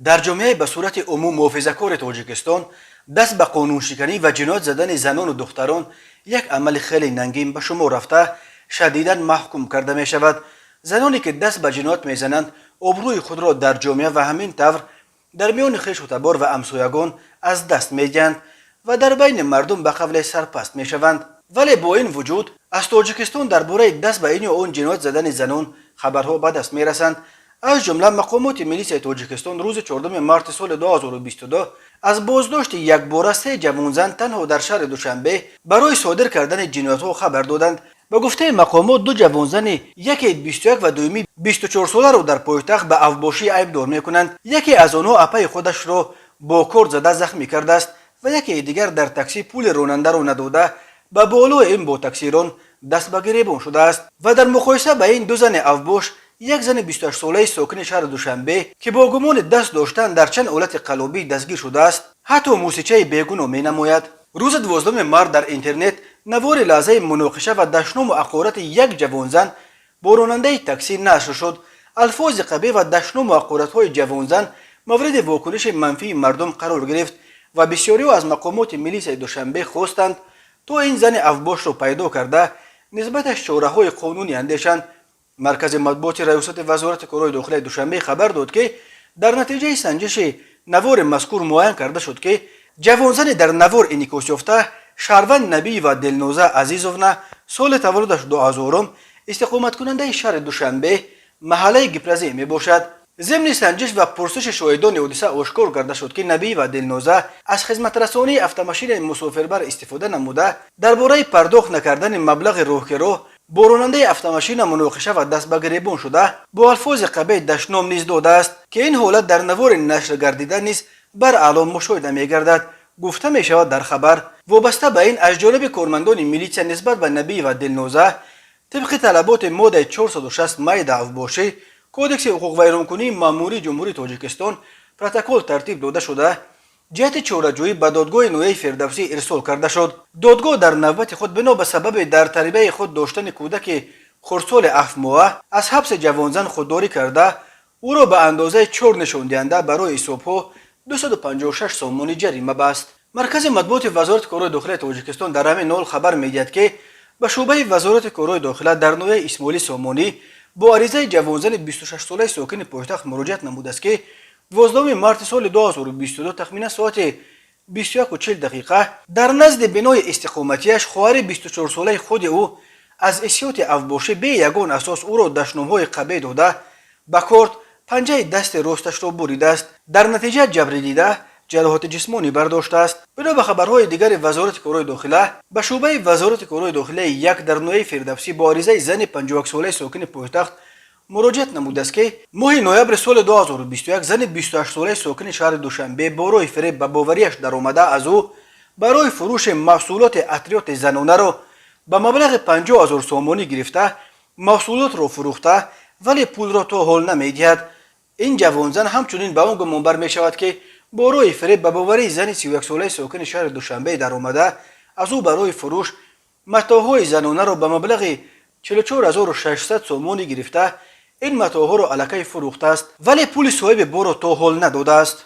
در جامعه به صورت عموم محافظه‌کار تاجیکستان دست به قانون شکنی و جنایت زدن زنان و دختران یک عمل خیلی ننگین به شمار رفته شدیداً محکوم کرده می شود. زنانی که دست به جنایت میزنند آبروی خود را در جامعه و همین طور در میان خویش و تبار و همسایگان از دست میدهند و در بین مردم به قول سرپست میشوند. ولی با این وجود از تاجیکستان درباره دست به این و آن جنایت زدن زنان خبرها به دست میرسند. از جمله مقامات ملیسای تاجیکستان روز 14 مارس سال 2022 از بازداشت یک باره 3 جوان زن تنها در شهر دوشنبه برای صادر کردن جنایت‌ها خبر دادند. به گفته مقامات 2 جوان زن، یکی 21 و دومی 24 ساله را در پایتخت به افباشی عیبدار می‌کنند. یکی از آنها اپای خودش را با کارد زده زخمی کرده است و یکی دیگر در تاکسی پول راننده را نداده به بالای این با تاکسیران دست به گریبان شده است و در مقایسه با این 2 زن افباش، یک زن 28 ساله ساکن شهر دوشنبه که با گمان دست داشتن در چند حالت قلابی دستگیر شده است حتی موسیقی بیگناه می نماید. روز 12 مارس در اینترنت نوار لحظه مناقشه و دشنام و حقارت یک جوان زن با راننده تاکسی نشر شد. الفاظ قبیح و دشنام و حقارت‌های جوان زن مورد واکنش منفی مردم قرار گرفت و بسیاری از مقامات ملیسای دوشنبه خواستند تا این زن افباش را پیدا کرده نسبتش چاره‌های قانونی اندیشند. مرکز مطبوعات ریاست وزارت کارهای داخلی دوشنبه خبر داد که در نتیجه سنجش نوار مذکور معاین کرده شد که جوان زن در نوار انعکاس یافته شهروند نبی و دلنوزه عزیزونا سال تولدش 2000 استقامت کننده شهر دوشنبه محله گپرزی می باشد. ضمن سنجش و پرسش شاهدان حادثه آشکار کرده شد که نبی و دلنوزه از خدمت رسانی اتومبیل مسافربر استفاده نموده درباره پرداخت نکردن مبلغ راهگیرا با راننده اتومبیل مناقشه و دست به گریبان شده با الفاظ قبیح دشنام نیز داده است که این حالت در نوار نشر گردیده نیز بر اعلام مشاهده می گردد. گفته می شود در خبر وابسته به این از جانب کارمندان میلیشیا نسبت به نبی و دلنوزه طبق طلبات ماده 460 مایه افباشی کودکس حقوق ویرانکنی ماموری جمهوری تاجیکستان پروتکل ترتیب داده شده جهت چاره‌جویی به دادگاه نوعی فردوسی ارسال کرده شد. دادگاه در نوبت خود بنا به سبب در تربیت خود داشتن کودک خردسال 7 ماه از حبس جوانزن خودداری کرده او را به اندازه 4 نشان دهنده برای حسابها 256 سامانی جریمه بست. مرکز مطبوعات وزارت کارهای داخلی تاجیکستان در همین حال خبر می‌دهد که به شعبه وزارت کارهای داخلی در نوع اسماعیل سامانی با عریضه جوانزن 26 ساله ساکن پایتخت مراجعت نموده است که 12 مارس سال 2022 تخمینا ساعت 21:40 در نزد بنای استقامتیش خواهر 24 ساله خود او از اسیات افباشی به یگان اساس او را دشنام‌های قبیح داده به کارد پنجه دست راستش را بریده است. در نتیجه جبری دیده جراحات جسمانی برداشته است. بنا به خبرهای دیگر وزارت کارهای داخلی به شعبه وزارت کارهای داخلی یک در نوع فردوسی با عریضه زن 51 ساله ساکن پایتخت مراجعت نموده است که ماه نوامبر سال 2021 زن 28 ساله ساکن شهر دوشنبه برای فریب به باوریش در آمده از او برای فروش محصولات عطریات زنانه را به مبلغ 50,000 سامانی گرفته محصولات را فروخته ولی پول را تا حال نمی‌دهد. این جوان زن همچنین به آن گمان بر می‌شود که برای فریب به باوری زن 31 ساله ساکن شهر دوشنبه در آمده از او برای فروش متاعهای زنانه را به مبلغ 44,600 سامانی گرفته این متاعها را الکی فروخته است ولی پول صاحب بار را تا حال نداده است.